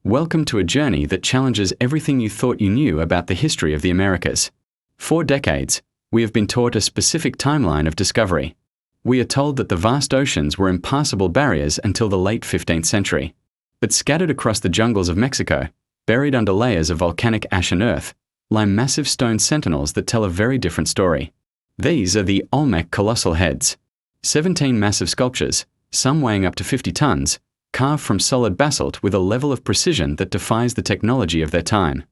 Welcome to a journey that challenges everything you thought you knew about the history of the Americas. For decades, we have been taught a specific timeline of discovery. We are told that the vast oceans were impassable barriers until the late 15th century. But scattered across the jungles of Mexico, buried under layers of volcanic ash and earth, lie massive stone sentinels that tell a very different story. These are the Olmec colossal heads. 17 massive sculptures, some weighing up to 50 tons, carved from solid basalt with a level of precision that defies the technology of their time.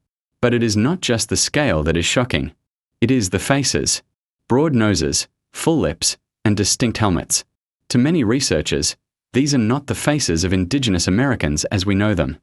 But it is not just the scale that is shocking. It is the faces. Broad noses, full lips, and distinct helmets. To many researchers, these are not the faces of indigenous Americans as we know them.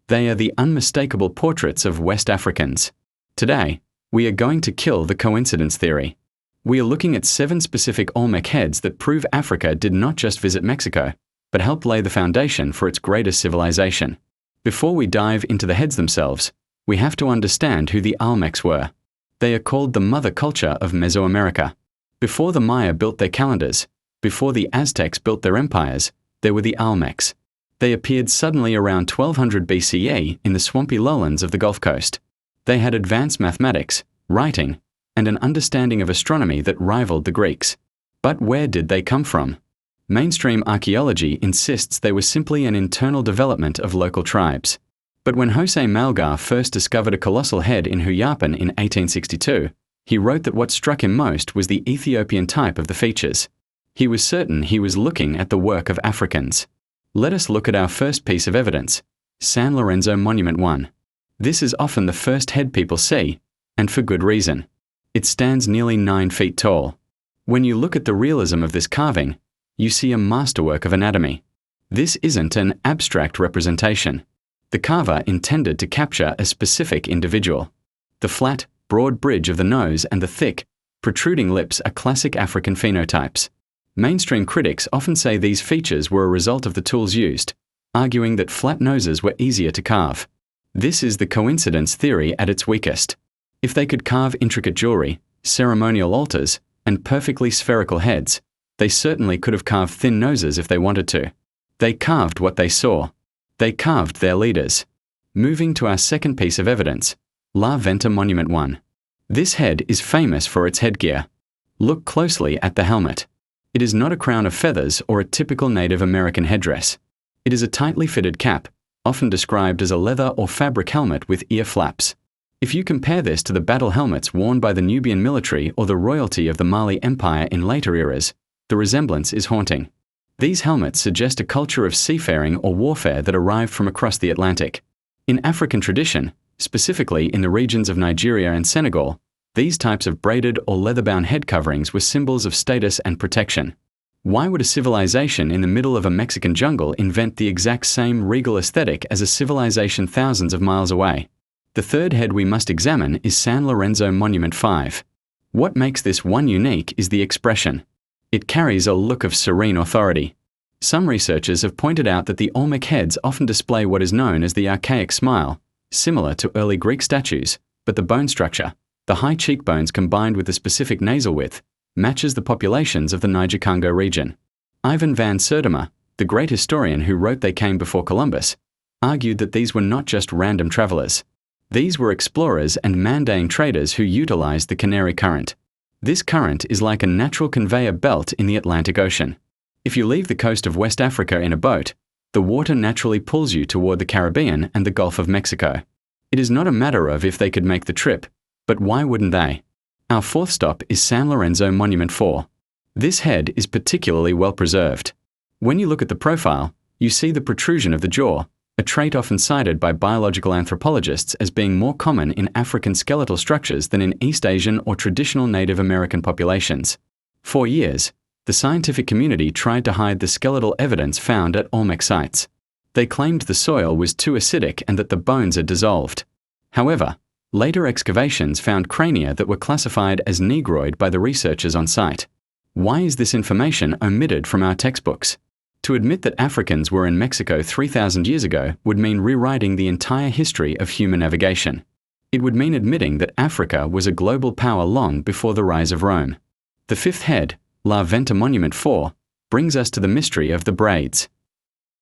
They are the unmistakable portraits of West Africans. Today, we are going to kill the coincidence theory. We are looking at 7 specific Olmec heads that prove Africa did not just visit Mexico, but helped lay the foundation for its greatest civilization. Before we dive into the heads themselves, we have to understand who the Olmecs were. They are called the mother culture of Mesoamerica. Before the Maya built their calendars, before the Aztecs built their empires, there were the Olmecs. They appeared suddenly around 1200 BCE in the swampy lowlands of the Gulf Coast. They had advanced mathematics, writing, and an understanding of astronomy that rivaled the Greeks. But where did they come from? Mainstream archaeology insists they were simply an internal development of local tribes. But when José Malgar first discovered a colossal head in Huyapan in 1862, he wrote that what struck him most was the Ethiopian type of the features. He was certain he was looking at the work of Africans. Let us look at our first piece of evidence, San Lorenzo Monument 1. This is often the first head people see, and for good reason. It stands nearly 9 feet tall. When you look at the realism of this carving, you see a masterwork of anatomy. This isn't an abstract representation. The carver intended to capture a specific individual. The flat, broad bridge of the nose and the thick, protruding lips are classic African phenotypes. Mainstream critics often say these features were a result of the tools used, arguing that flat noses were easier to carve. This is the coincidence theory at its weakest. If they could carve intricate jewelry, ceremonial altars, and perfectly spherical heads, they certainly could have carved thin noses if they wanted to. They carved what they saw. They carved their leaders. Moving to our second piece of evidence, La Venta Monument 1. This head is famous for its headgear. Look closely at the helmet. It is not a crown of feathers or a typical Native American headdress. It is a tightly fitted cap, often described as a leather or fabric helmet with ear flaps. If you compare this to the battle helmets worn by the Nubian military or the royalty of the Mali Empire in later eras, the resemblance is haunting. These helmets suggest a culture of seafaring or warfare that arrived from across the Atlantic. In African tradition, specifically in the regions of Nigeria and Senegal, these types of braided or leather-bound head coverings were symbols of status and protection. Why would a civilization in the middle of a Mexican jungle invent the exact same regal aesthetic as a civilization thousands of miles away? The third head we must examine is San Lorenzo Monument 5. What makes this one unique is the expression. It carries a look of serene authority. Some researchers have pointed out that the Olmec heads often display what is known as the archaic smile, similar to early Greek statues, but the bone structure, the high cheekbones combined with the specific nasal width, matches the populations of the Niger-Congo region. Ivan van Sertima, the great historian who wrote They Came Before Columbus, argued that these were not just random travelers. These were explorers and Mandaean traders who utilized the Canary Current. This current is like a natural conveyor belt in the Atlantic Ocean. If you leave the coast of West Africa in a boat, the water naturally pulls you toward the Caribbean and the Gulf of Mexico. It is not a matter of if they could make the trip, but why wouldn't they? Our fourth stop is San Lorenzo Monument 4. This head is particularly well preserved. When you look at the profile, you see the protrusion of the jaw, a trait often cited by biological anthropologists as being more common in African skeletal structures than in East Asian or traditional Native American populations. For years, the scientific community tried to hide the skeletal evidence found at Olmec sites. They claimed the soil was too acidic and that the bones had dissolved. However, later excavations found crania that were classified as negroid by the researchers on site. Why is this information omitted from our textbooks? To admit that Africans were in Mexico 3,000 years ago would mean rewriting the entire history of human navigation. It would mean admitting that Africa was a global power long before the rise of Rome. The fifth head, La Venta Monument 4, brings us to the mystery of the braids.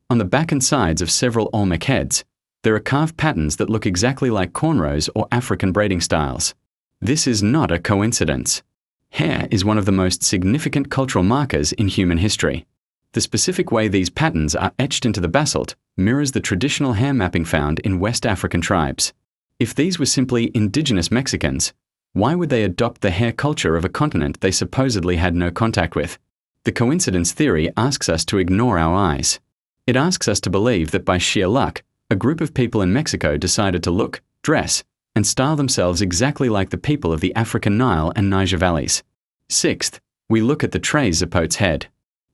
On the back and sides of several Olmec heads, There are carved patterns that look exactly like cornrows or African braiding styles. This is not a coincidence. Hair is one of the most significant cultural markers in human history. The specific way these patterns are etched into the basalt mirrors the traditional hair mapping found in West African tribes. If these were simply indigenous Mexicans, why would they adopt the hair culture of a continent they supposedly had no contact with? The coincidence theory asks us to ignore our eyes. It asks us to believe that by sheer luck, a group of people in Mexico decided to look, dress, and style themselves exactly like the people of the African Nile and Niger valleys. Sixth, we look at the Tres Zapotes head.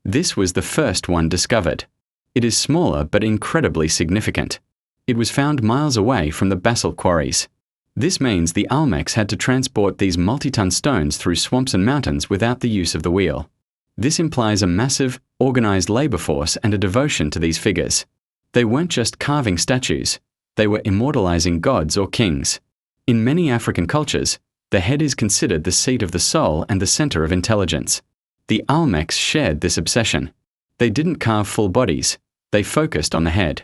This was the first one discovered. It is smaller but incredibly significant. It was found miles away from the basalt quarries. This means the Olmecs had to transport these multi-ton stones through swamps and mountains without the use of the wheel. This implies a massive, organized labor force and a devotion to these figures. They weren't just carving statues, they were immortalizing gods or kings. In many African cultures, the head is considered the seat of the soul and the center of intelligence. The Olmecs shared this obsession. They didn't carve full bodies, they focused on the head.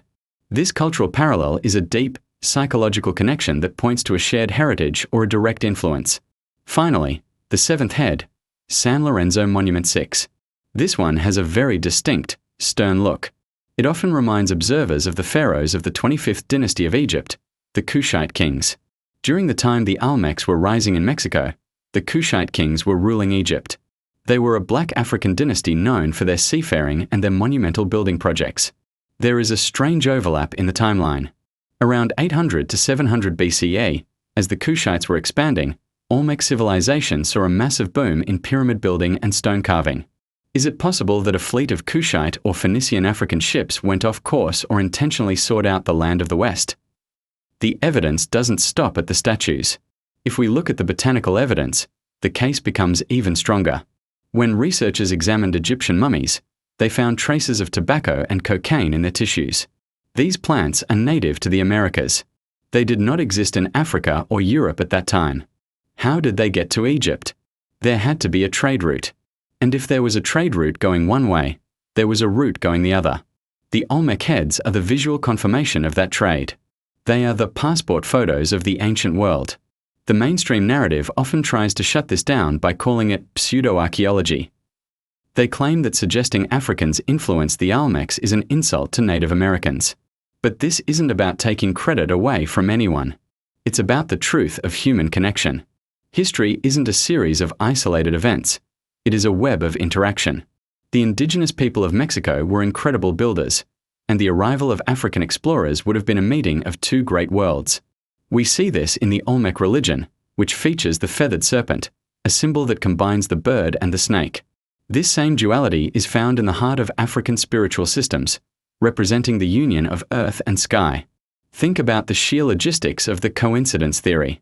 This cultural parallel is a deep, psychological connection that points to a shared heritage or a direct influence. Finally, the seventh head, San Lorenzo Monument 6. This one has a very distinct, stern look. It often reminds observers of the pharaohs of the 25th dynasty of Egypt, the Kushite kings. During the time the Olmecs were rising in Mexico, the Kushite kings were ruling Egypt. They were a black African dynasty known for their seafaring and their monumental building projects. There is a strange overlap in the timeline. Around 800 to 700 BCE, as the Kushites were expanding, Olmec civilization saw a massive boom in pyramid building and stone carving. Is it possible that a fleet of Kushite or Phoenician African ships went off course or intentionally sought out the land of the West? The evidence doesn't stop at the statues. If we look at the botanical evidence, the case becomes even stronger. When researchers examined Egyptian mummies, they found traces of tobacco and cocaine in their tissues. These plants are native to the Americas. They did not exist in Africa or Europe at that time. How did they get to Egypt? There had to be a trade route. And if there was a trade route going one way, there was a route going the other. The Olmec heads are the visual confirmation of that trade. They are the passport photos of the ancient world. The mainstream narrative often tries to shut this down by calling it pseudo-archaeology. They claim that suggesting Africans influenced the Olmecs is an insult to Native Americans. But this isn't about taking credit away from anyone. It's about the truth of human connection. History isn't a series of isolated events. It is a web of interaction. The indigenous people of Mexico were incredible builders, and the arrival of African explorers would have been a meeting of two great worlds. We see this in the Olmec religion, which features the feathered serpent, a symbol that combines the bird and the snake. This same duality is found in the heart of African spiritual systems, representing the union of earth and sky. Think about the sheer logistics of the coincidence theory.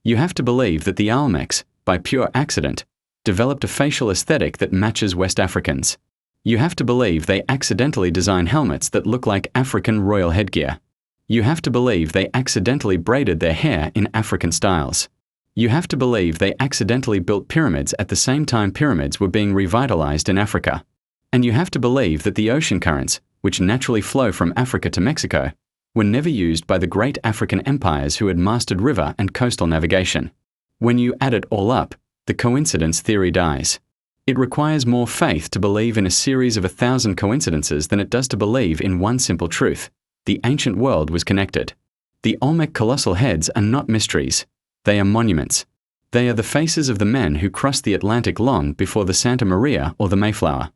You have to believe that the Olmecs, by pure accident, developed a facial aesthetic that matches West Africans. You have to believe they accidentally design helmets that look like African royal headgear. You have to believe they accidentally braided their hair in African styles. You have to believe they accidentally built pyramids at the same time pyramids were being revitalized in Africa. And you have to believe that the ocean currents, which naturally flow from Africa to Mexico, were never used by the great African empires who had mastered river and coastal navigation. When you add it all up, the coincidence theory dies. It requires more faith to believe in a series of 1,000 coincidences than it does to believe in one simple truth. The ancient world was connected. The Olmec colossal heads are not mysteries. They are monuments. They are the faces of the men who crossed the Atlantic long before the Santa Maria or the Mayflower.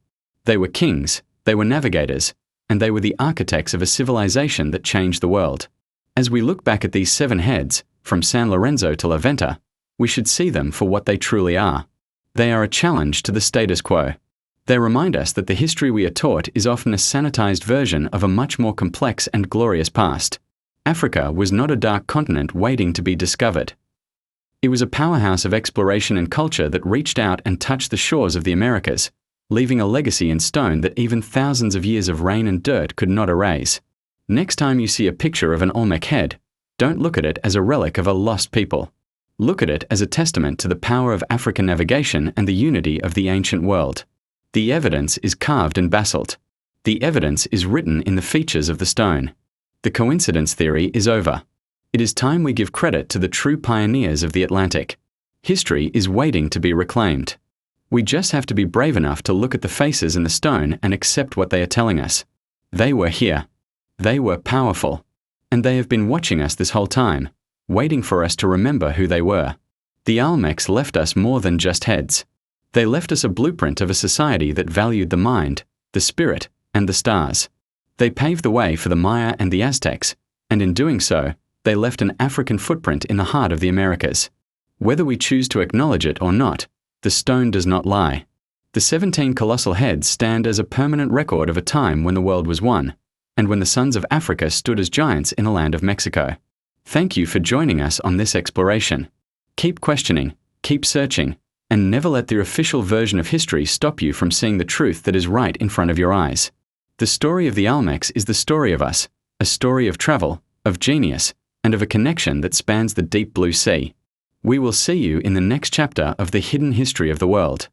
They were kings, they were navigators, and they were the architects of a civilization that changed the world. As we look back at these 7 heads, from San Lorenzo to La Venta, we should see them for what they truly are. They are a challenge to the status quo. They remind us that the history we are taught is often a sanitized version of a much more complex and glorious past. Africa was not a dark continent waiting to be discovered. It was a powerhouse of exploration and culture that reached out and touched the shores of the Americas, leaving a legacy in stone that even thousands of years of rain and dirt could not erase. Next time you see a picture of an Olmec head, don't look at it as a relic of a lost people. Look at it as a testament to the power of African navigation and the unity of the ancient world. The evidence is carved in basalt. The evidence is written in the features of the stone. The The coincidence theory is over. It is time we give credit to the true pioneers of the Atlantic. History is waiting to be reclaimed. We just have to be brave enough to look at the faces in the stone and accept what they are telling us. They were here. They were powerful. And they have been watching us this whole time, waiting for us to remember who they were. The Olmecs left us more than just heads. They left us a blueprint of a society that valued the mind, the spirit, and the stars. They paved the way for the Maya and the Aztecs, and in doing so, they left an African footprint in the heart of the Americas. Whether we choose to acknowledge it or not, the stone does not lie. The 17 colossal heads stand as a permanent record of a time when the world was one, and when the sons of Africa stood as giants in the land of Mexico. Thank you for joining us on this exploration. Keep questioning, keep searching, and never let the official version of history stop you from seeing the truth that is right in front of your eyes. The story of the Olmecs is the story of us, a story of travel, of genius, and of a connection that spans the deep blue sea. We will see you in the next chapter of the hidden history of the world.